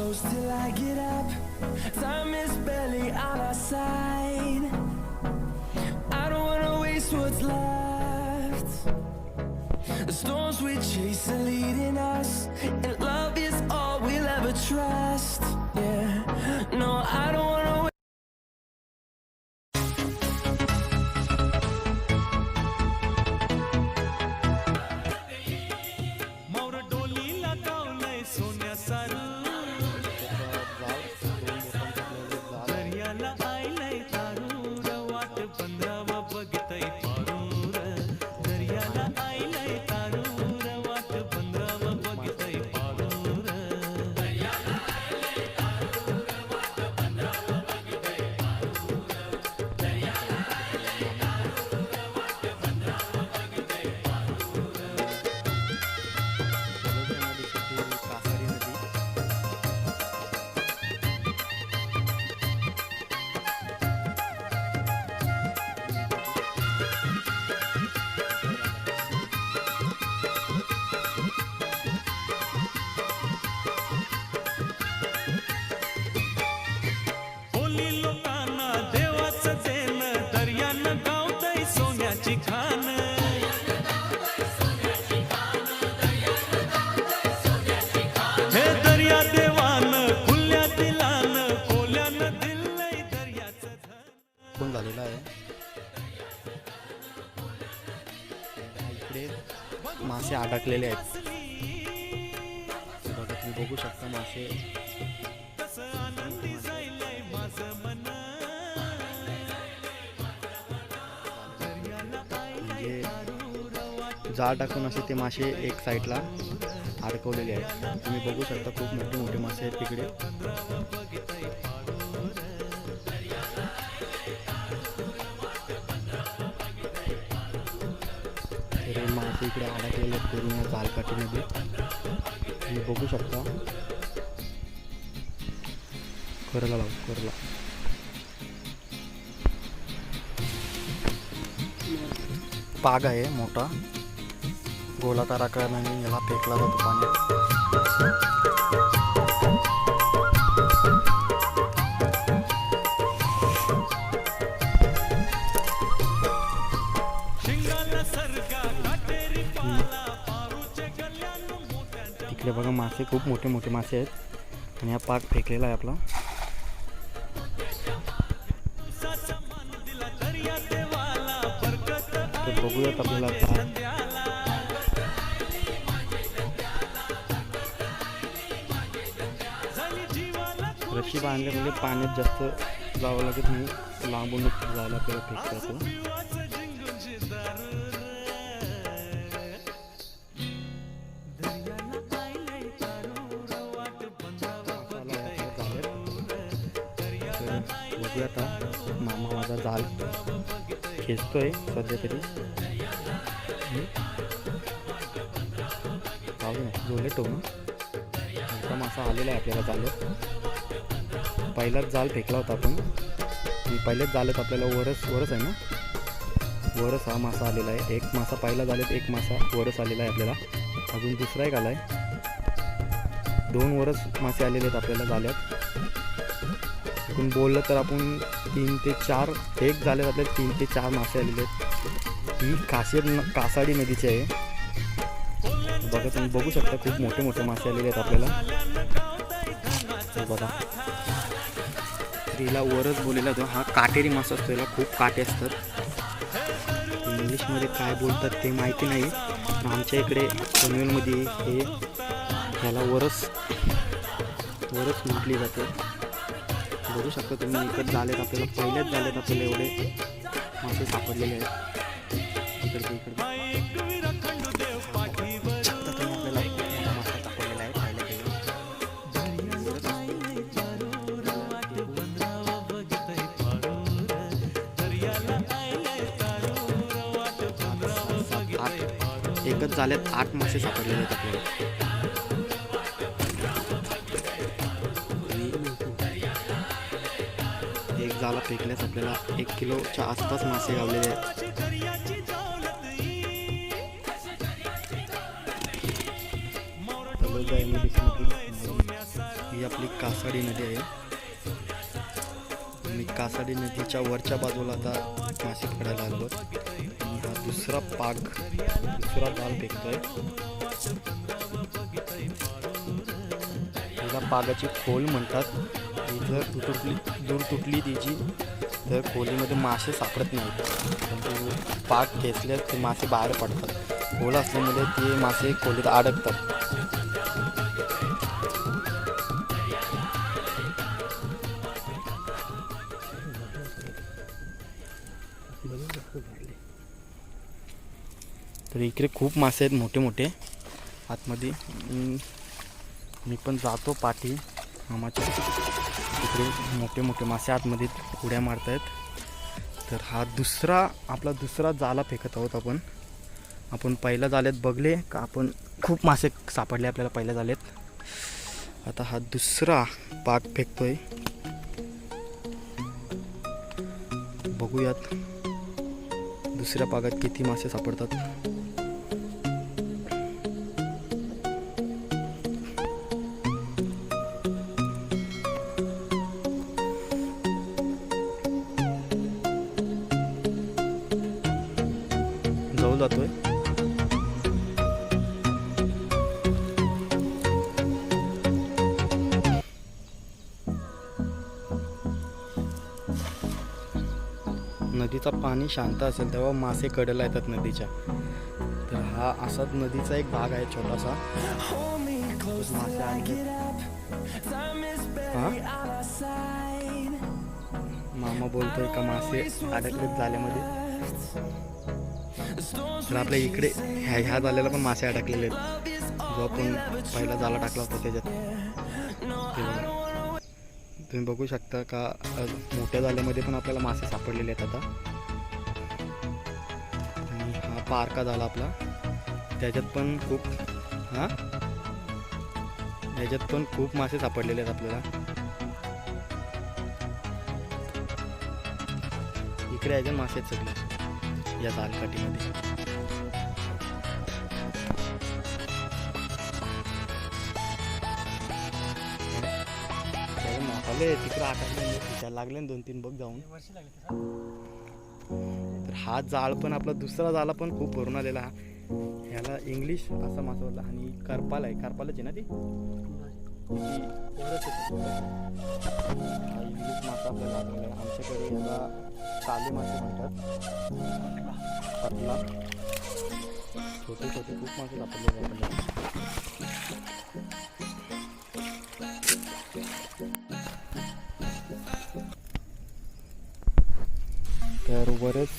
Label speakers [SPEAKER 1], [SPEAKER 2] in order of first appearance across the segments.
[SPEAKER 1] close till I get up. Time is barely on our side. I don't wanna waste what's left. The storms we chase are leading us, and love is all we'll ever trust. Yeah, no, I don't wanna
[SPEAKER 2] झालेला आहे. इकडे मासे अडकलेले आहेत. बघा तुम्ही बघू शकता मासे म्हणजे जाळ टाकून असे ते मासे एक साईडला अडकवलेले आहेत. तुम्ही बघू शकता खूप मोठे मोठे मासे आहेत तिकडे. मासे इकडे अडकलेले आहेत पूर्ण जाळकाठीमध्ये तुम्ही बघू शकता. करला लाव करला पाग आहे मोठा गोलाकार आकाराने याला फेकला जातो पाण्यात. तिकडे बघा मासे खूप मोठे मोठे मासे आहेत आणि हा पाग फेकलेला आहे आपला. तर बघूयात आपल्याला रशी बांधले म्हणजे पाण्यात जास्त जावं लागत नाही, लांबूनच जायला आपल्याला फेकता येतं. बघूया आता मामा माझा जाल खेचतोय सध्या तरी. पाहू ना झोले टोन मोठा मासा आलेला आहे आपल्याला जाळ्यात. पहिलाच जाल फेकला होता आपण. पहिल्याच जाळ्यात आपल्याला वरस आहे ना, वरस हा मासा आलेला आहे. एक मासा पहिला जाळ्यात, एक मासा वरस आलेला आहे आपल्याला. अजून दुसरा एक आला आहे. 2 वरस मासे आलेले आहेत आपल्याला जाळ्यात. एकूण बोललं तर आपण 3 ते 4 एक झाले आपल्याला 3 ते 4 मासे आलेले आहेत. ही कासाडी नदीची आहे. बघा तुम्ही बघू शकता खूप मोठे मोठे मासे आलेले आहेत आपल्याला. बघा तिला वरच बोललेला होता. हा काटेरी मासा असतो, याला खूप काटे असतात. इंग्लिशमध्ये काय बोलतात ते माहिती नाही, पण आमच्या इकडे पनवेलमध्ये हे ह्याला वरस म्हटली जाते. बघू शकता तुम्ही इकडे झालेत आपल्याला. पहिल्याच झालेत आपल्याला एवढे मासे सापडलेले आहेत. इकडे इकडे आपल्याला मासा सापडलेला आहे पहिल्या एकच झाल्यात 8 मासे सापडलेले आहेत आपल्याला. एक जाळा फेकल्यास आपल्याला 1 किलोच्या आसपास मासे गावलेले आहेत. या आपली कासाडी नदी आहे आणि कासाडी नदीच्या वरच्या बाजूला आता मासे पकडायला आलो. हा दुसरा जाल फेकतोय. त्याला पागाची खोल म्हणतात. जर दूर तुटली तिची तर खोलीमध्ये मासे सापडत नाहीत. परंतु पाग खेचले ते मासे बाहेर पडतात. खोल असल्यामुळे ते मासे खोलीत अडकतात. तर इकडे खूप मासे आहेत मोठे मोठे आतमध्ये. मी पण जातो पाठी मामाच्या. इकडे मोठे मोठे मासे आतमध्ये उड्या मारत आहेत. तर हा आपला दुसरा जाला फेकत आहोत आपण पहिल्या जाल्यात बघले का आपण खूप मासे सापडले आपल्याला पहिल्या जाल्यात. आता हा दुसरा पाग फेकतोय. बघूयात दुसऱ्या पागात किती मासे सापडतात. जाऊ जातोय. नदीचा पाणी शांत असेल तेव्हा मासे कडेला येतात नदीच्या. तर हा असाच नदीचा एक भाग आहे छोटासा. मासे आहेत. मामा बोलतोय का मासे अडकलेत जाल्यामध्ये. तर आपल्या इकडे ह्या जाल्याला पण मासे अडकलेले आहेत. जो आपण पहिला जाला टाकला होता त्याच्यात. तुम्ही बघू शकता का मोठ्या जाल्यामध्ये पण आपल्याला मासे सापडलेले आहेत आता. आणि हा पारका झाला आपला. त्याच्यात पण खूप मासे सापडलेले आहेत आपल्याला. इकडे याच्यात मासे आहेत सगळे या जालकाठीमध्ये. तिकडे आकाशला लागले 2-3 बघ जाऊन. तर हा जाळ पण आपला दुसरा जाला पण खूप भरून आलेला. ह्याला इंग्लिश असा मासा बोलला. आणि करपाल आहे. करपालच आहे ना ती इंग्लिश मासा आपल्याला लागलेला आहे. आमच्याकडे ह्याला काले मासे म्हणतात. कटला छोटे खूप मासे सापडले आपल्याला. तर बरेच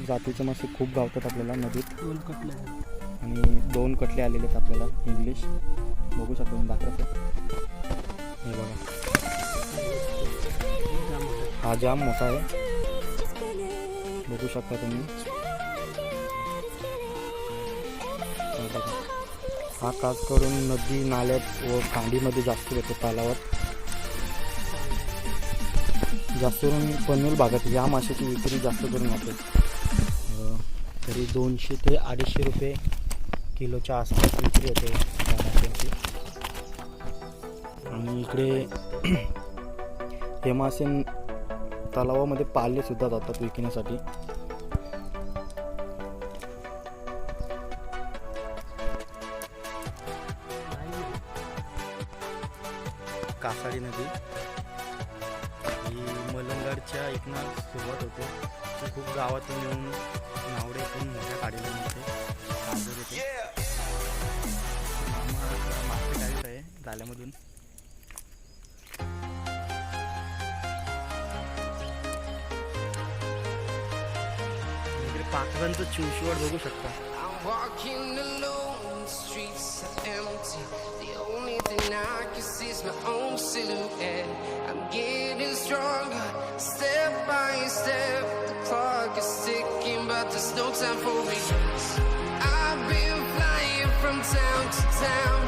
[SPEAKER 2] जातीचे मासे खूप गावतात आपल्याला नदीत.
[SPEAKER 3] 2 कटले
[SPEAKER 2] आणि 2 कटले आलेले आहेत आपल्याला इंग्लिश. बघू शकतो तुम्ही दाखवतो. हे बघा हा जाम मोठा आहे. बघू शकता तुम्ही. हा खास करून नदी नाल्यात व खांडीमध्ये जास्त येतो. तलावात जास्त करून पनवेल भागात या माशाची विक्री जास्त करून होते. तरी 200 ते 250 रुपये किलोच्या आसपास विक्री होते त्या माशांची. आणि इकडे हे मासे तलावामध्ये पाळले सुद्धा जातात विकण्यासाठी. कासाडी नदी ही मलंगडच्या इथनं सुरुवात होते. ती खूप गावातून येऊन नावडे इथून मोठ्या काढीला मिळते. मासे काढत आहे जाल्यामधून. इकडे पाखरांचं चिवशिवाट बघू शकता.
[SPEAKER 1] I can see is my own silhouette. I'm getting stronger, step by step. The clock is ticking, but there's no time for me. I've been flying from town to town.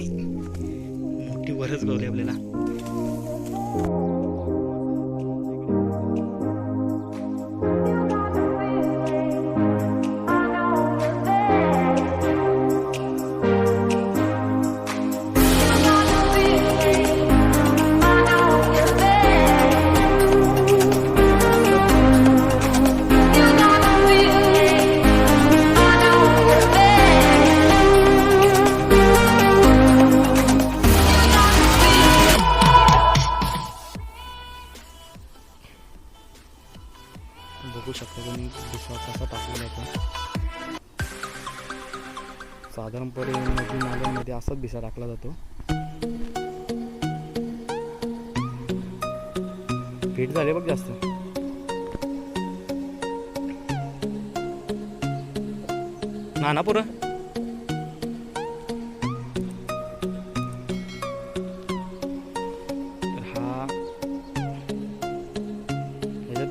[SPEAKER 2] आम्ही. मोठी वरच गवली आपल्याला. बघू शकता तुम्ही दिसा कसा टाकलेला आहे. साधारणपणे नदी नाल्यांमध्ये असाच दिसा टाकला जातो. फिट झाले बघ जास्त. ना पुरं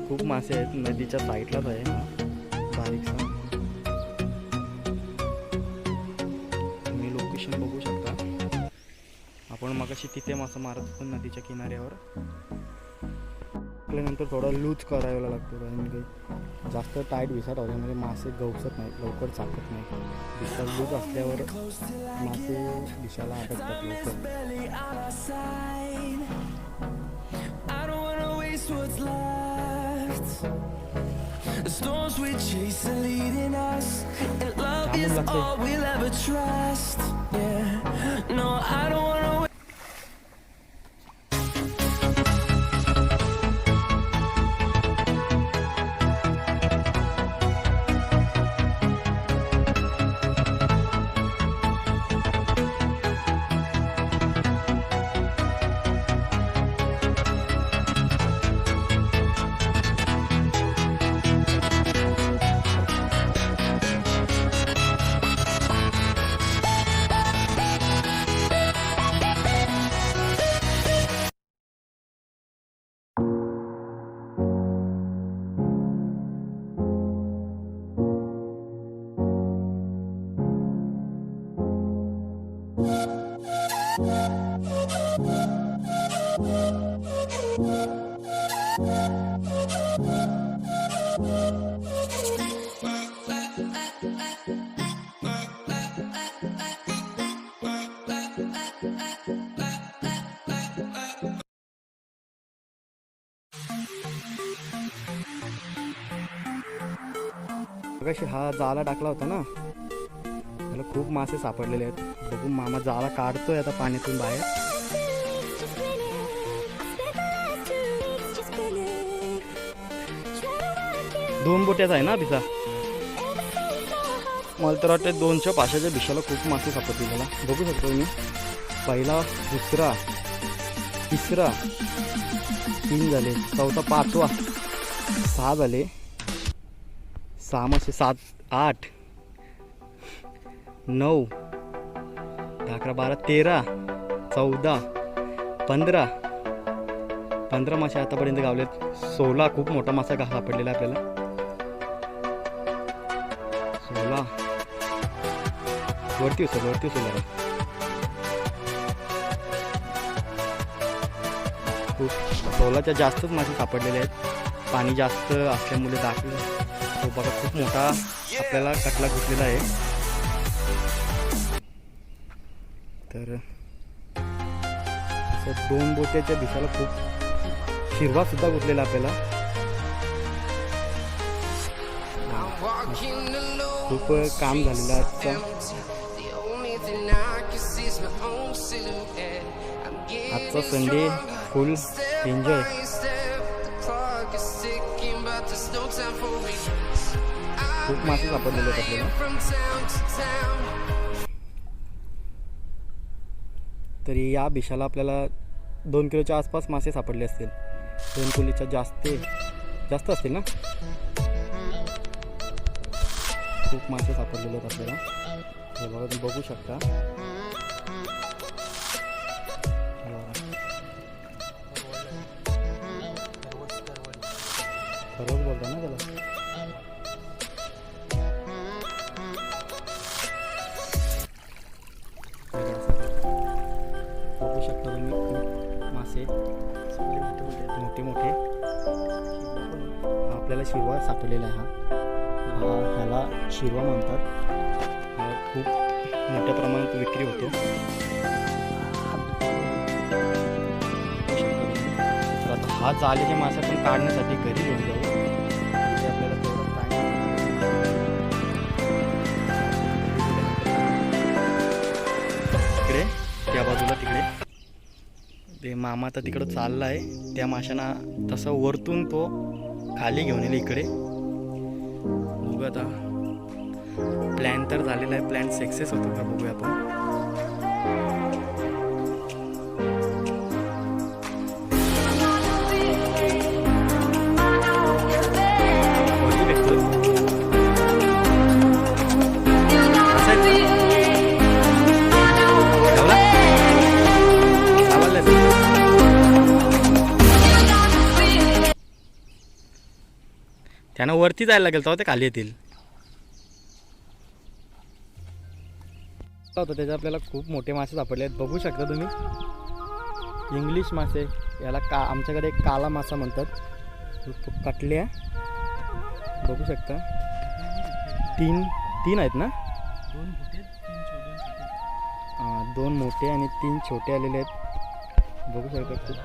[SPEAKER 2] खूप मासे आहेत. नदीच्या साईडलाच आहे बारीकसा. तुम्ही लोकेशन बघू शकता. आपण मगाशी तिथे मासा मारत होतो नदीच्या किनाऱ्यावर. नंतर थोडा लूज करायला लागतो कारण की जास्त टाईट विसाट होण्यामध्ये मासे गवसत नाहीत, लवकर चाकत नाही. विसा लूज असल्यावर मासे दिशाला अडकतात लवकर.
[SPEAKER 1] The storms we chase are leading us, and love is all we'll ever trust. Yeah, no, I don't wanna wait.
[SPEAKER 2] मगाशी हा जाला टाकला होता ना, त्याला खूप मासे सापडलेले आहेत. बघू मामा जाला काढतोय आता पाण्यातून बाहेर. दोन बोट्याचा आहे ना भिसा. मला तर वाटतं 200-500च्या भिशाला खूप मासे सापडतील त्याला. बघू शकतो मी. पहिला, दुसरा, तिसरा, 3 झाले, चौथा, 5वा, 6 झाले. 6 मासे, 7, 8, 9, 10, 11, 12, 13, 14, 15 मासे आतापर्यंत गावलेत. 16 खूप मोठा मासा का सापडलेला आपल्याला. 16 वरती उचल खूप. 16च्या जास्तच मासे सापडलेले आहेत. पाणी जास्त असल्यामुळे दाखलं. तो बघा खूप मोठा आपल्याला कटला घुसलेला आहे. तर असं 2 बोट्याच्या दिशाला खूप शिरवा सुद्धा घुसलेला आपल्याला. खूप काम झालेलं आहे. आजचा संडे फुल एन्जॉय. खूप मासे सापडलेले आहेत आपल्याला. तरी या भिशाला आपल्याला 2 किलोच्या आसपास मासे सापडले असतील. 2 किलोच्या जास्त असतील ना. खूप मासे सापडलेले आहेत आपल्याला. हे बघा तुम्ही बघू शकता. खरंच बोलता ना त्याला. बघू शकता तुम्ही मासे मोठे मोठे. आपल्याला शिरवा सापडलेला आहे हा. ह्याला शिरवा म्हणतात. हा खूप मोठ्या प्रमाणात विक्री होतो. तर आता हा जाळीचे मासे आपण काढण्यासाठी घरी घेऊन जाऊ. इथे आपल्याला तेवढं तिकडे त्या बाजूला तिकडे ते मामा आता तिकडं चालला आहे. त्या माशांना तसं वरतून तो खाली घेऊन येईल इकडे. बघू आता प्लॅन तर झालेला आहे. प्लॅन सक्सेस होतो का बघूया आपण. त्यांना वरती जायला लागेल तेव्हा ते खाली येतील. होतं त्याचे आपल्याला खूप मोठे मासे सापडले आहेत. बघू शकता तुम्ही इंग्लिश मासे. याला आमच्याकडे एक काला मासा म्हणतात. कटल्या बघू शकता. तीन आहेत ना. दोन मोठे आणि 3 छोटे आलेले आहेत. बघू शकता खूप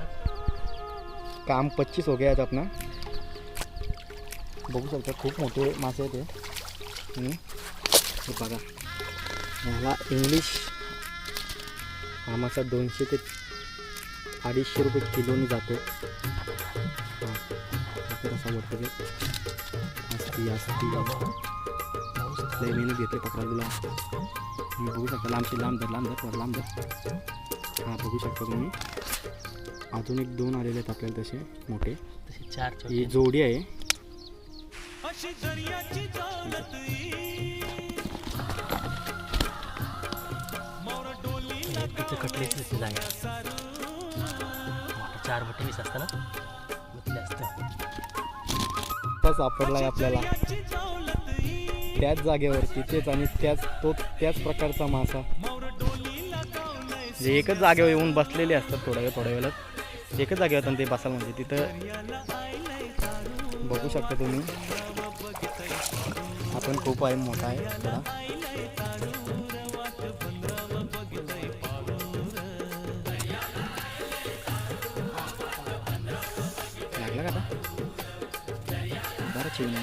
[SPEAKER 2] काम 25 हो गया आहेत अपना. बघू शकता खूप मोठे मासे आहेत हे बघा. ह्याला इंग्लिश हा मासा 200 ते 250 रुपये किलोनी जातो. असा वाटतं असती लई मेहनत घेते पकडायला. बघू शकता लांब धर. हा बघू शकता तुम्ही. अजून 1-2 आलेले आहेत आपल्याला तसे मोठे. 4 ही जोडी आहे.
[SPEAKER 3] कटलेच जागा 4 बटेनीस असतं ना
[SPEAKER 2] सापडलाय आपल्याला त्याच जागेवर तिथेच आणि त्याच प्रकारचा मासा. जे एकच जागेवर येऊन बसलेले असतात थोड्या वेळात एकच जागेवर ते बसाल म्हणजे तिथं बघू शकता तुम्ही. आपण खूप आहे मोठा आहे थोडा. लागला का आता बरं चिवून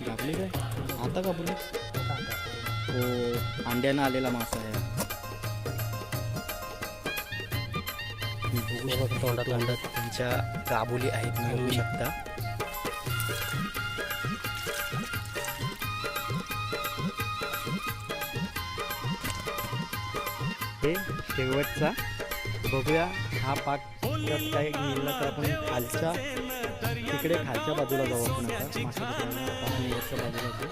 [SPEAKER 2] गाबली काय आता गाबली. हो अंड्यानं आलेला मासा आहे.
[SPEAKER 3] तोंडात
[SPEAKER 2] त्यांच्या गाबुली आहेत मी बघू शकता. हे शेवटचा बघूया हा पाक काय मिळला तर आपण खालच्या बाजूला जाऊ. आपण आता मासा आपण वरच्या बाजूला जाऊ.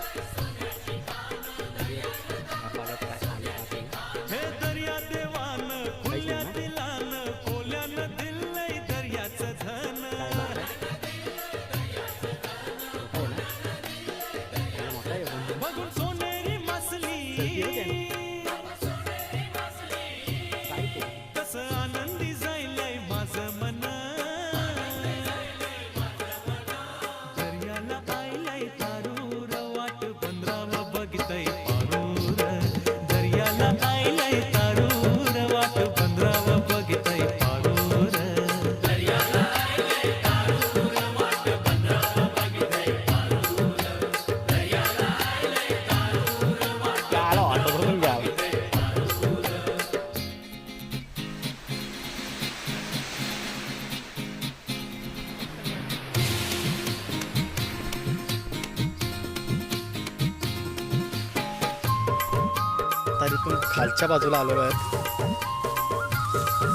[SPEAKER 2] इथून खालच्या बाजूला आलेलो आहे.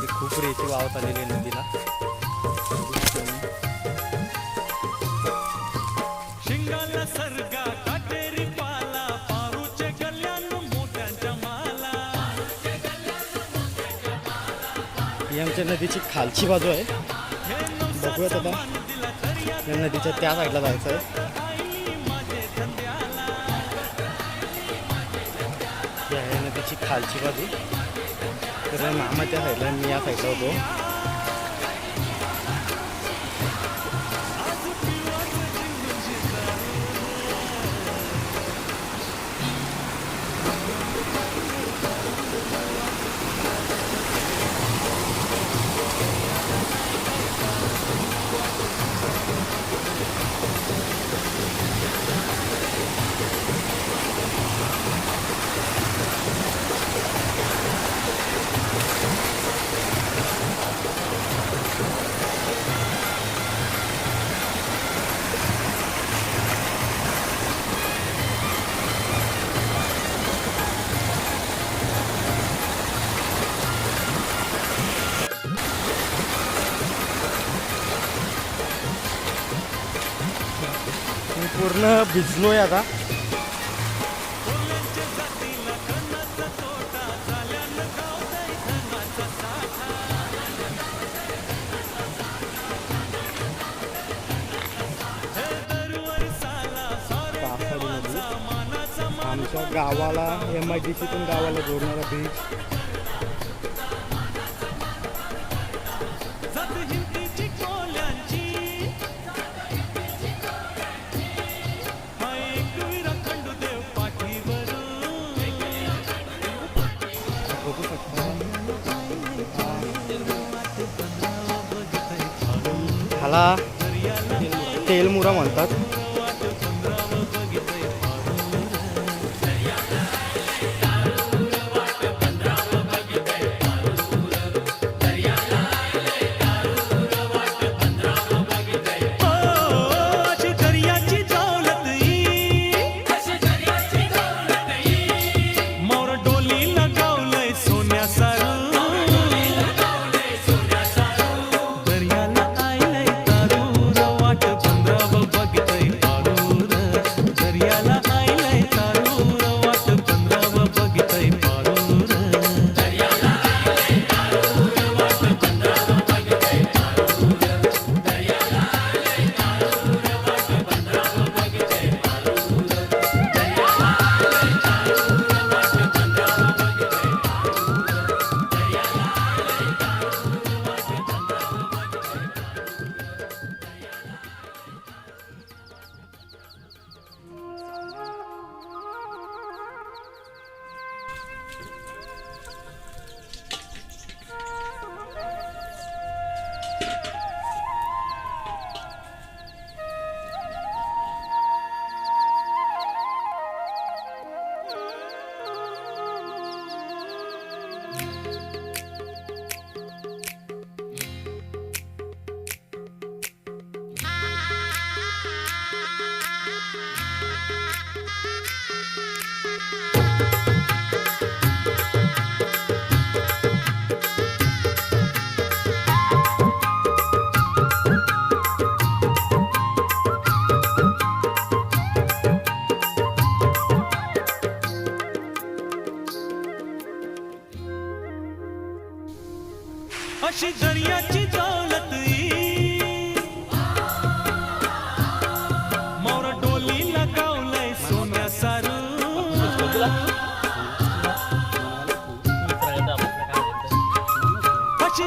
[SPEAKER 2] खूप रेती वाहत आलेली आहे नदीला. ही आमच्या नदीची खालची बाजू आहे. बघूयात आता या नदीच्या त्या साईडला जायचं आहे. ही आहे नदीची खालची बाजू. तर मामाच्या साईडला मी या साईडला होतो. मी पूर्ण भिजलोय आता. आमच्या गावाला MIDCतून गावाला जोडणारा ब्रिज. बघू शकता ह्याला तेलमुरा म्हणतात.
[SPEAKER 1] अशी दर्याची दौलत मोर डोलीला गावलंय सोन्या सारू. अशी